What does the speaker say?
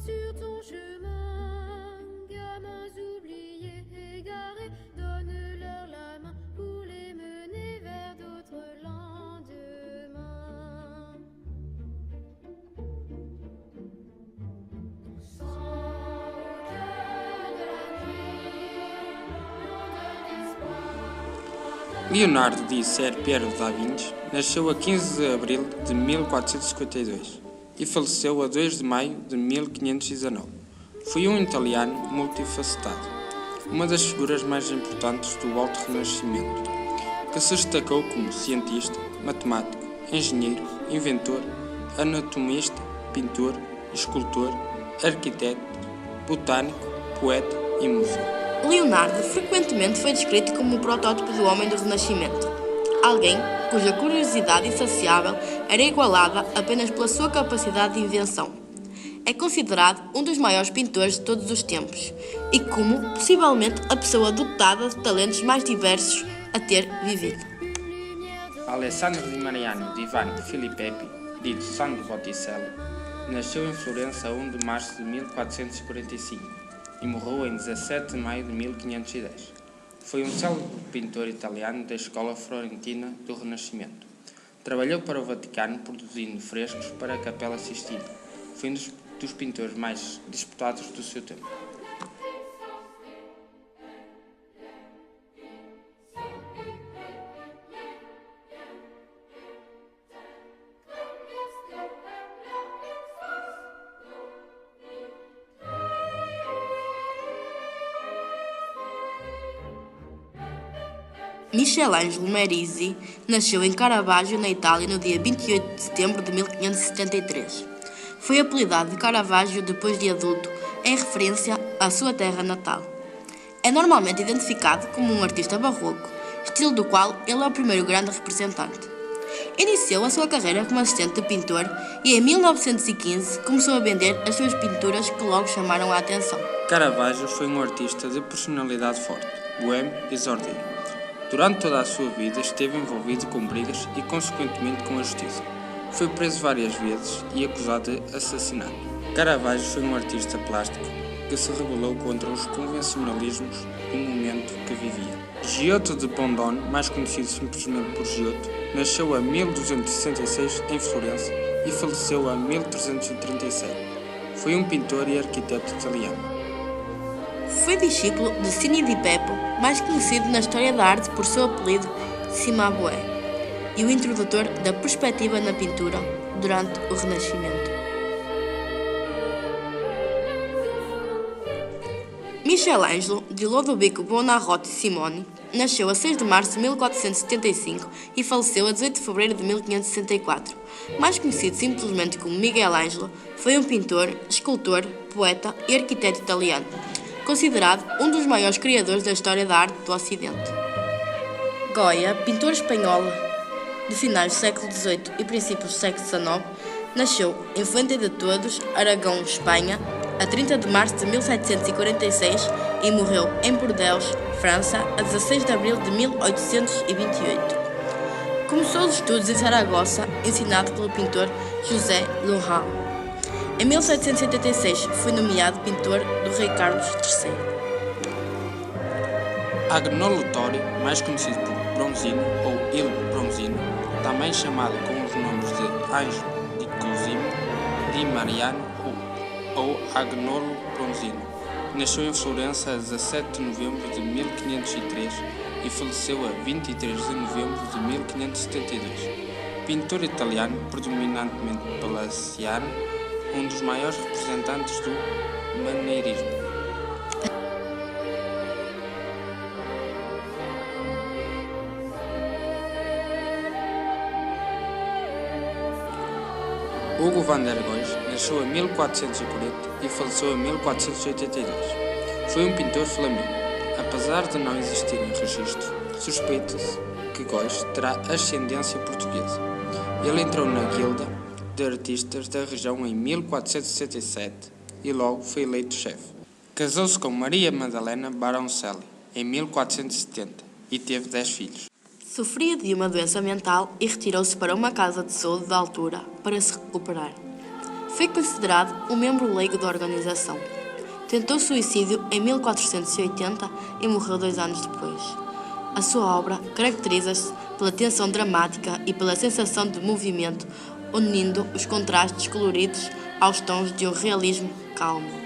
sur ton chemin, gamins oubliés, égarés, donne-leur la main pour les mener vers d'autres lendemains. Sans cœur de la nuit, l'onde d'espoir. Leonardo di Ser Piero da Vinci nasceu a 15 de abril de 1452 e faleceu a 2 de maio de 1519. Foi um italiano multifacetado, uma das figuras mais importantes do Alto Renascimento, que se destacou como cientista, matemático, engenheiro, inventor, anatomista, pintor, escultor, arquiteto, botânico, poeta e músico. Leonardo frequentemente foi descrito como o protótipo do homem do Renascimento, alguém cuja curiosidade insaciável era igualada apenas pela sua capacidade de invenção. É considerado um dos maiores pintores de todos os tempos e como, possivelmente, a pessoa dotada de talentos mais diversos a ter vivido. Alessandro di Mariano di Vanni Filippi, dito Sandro Botticelli, nasceu em Florença a 1 de março de 1445 e morreu em 17 de maio de 1510. Foi um célebre pintor italiano da escola florentina do Renascimento. Trabalhou para o Vaticano produzindo frescos para a Capela Sistina. Foi um dos pintores mais disputados do seu tempo. Michelangelo Merisi nasceu em Caravaggio, na Itália, no dia 28 de setembro de 1573. Foi apelidado de Caravaggio depois de adulto, em referência à sua terra natal. É normalmente identificado como um artista barroco, estilo do qual ele é o primeiro grande representante. Iniciou a sua carreira como assistente de pintor e em 1915 começou a vender as suas pinturas que logo chamaram a atenção. Caravaggio foi um artista de personalidade forte, boêmio e sordeiro. Durante toda a sua vida esteve envolvido com brigas e, consequentemente, com a justiça. Foi preso várias vezes e acusado de assassinato. Caravaggio foi um artista plástico que se rebelou contra os convencionalismos do momento que vivia. Giotto de Bondone, mais conhecido simplesmente por Giotto, nasceu a 1266 em Florença e faleceu a 1337. Foi um pintor e arquiteto italiano. Foi discípulo de Cini di Beppo, mais conhecido na história da arte por seu apelido Cimabue, e o introdutor da perspectiva na pintura durante o Renascimento. Michelangelo di Lodovico Buonarroti Simoni nasceu a 6 de março de 1475 e faleceu a 18 de fevereiro de 1564. Mais conhecido simplesmente como Miguel Ângelo, foi um pintor, escultor, poeta e arquiteto italiano, considerado um dos maiores criadores da história da arte do Ocidente. Goya, pintor espanhol de finais do século XVIII e princípios do século XIX, nasceu em Fuente de Todos, Aragão, Espanha, a 30 de março de 1746 e morreu em Bordeaux, França, a 16 de abril de 1828. Começou os estudos em Saragoça, ensinado pelo pintor José Laurent. Em 1786 foi nomeado pintor do rei Carlos III. Agnolo Tori, mais conhecido por Bronzino ou Il Bronzino, também chamado com os nomes de Anjo di Cosimo, di Mariano ou Agnolo Bronzino, nasceu em Florença a 17 de novembro de 1503 e faleceu a 23 de novembro de 1572. Pintor italiano, predominantemente palaciano, um dos maiores representantes do maneirismo. Hugo van der Goes nasceu em 1440 e faleceu em 1482. Foi um pintor flamengo. Apesar de não existirem registros, suspeita-se que Goes terá ascendência portuguesa. Ele entrou na Guilda de Artistas da região em 1467 e logo foi eleito chefe. Casou-se com Maria Madalena Baroncelli em 1470 e teve 10 filhos. Sofria de uma doença mental e retirou-se para uma casa de saúde da altura para se recuperar. Foi considerado um membro leigo da organização. Tentou suicídio em 1480 e morreu 2 anos depois. A sua obra caracteriza-se pela tensão dramática e pela sensação de movimento, unindo os contrastes coloridos aos tons de um realismo calmo.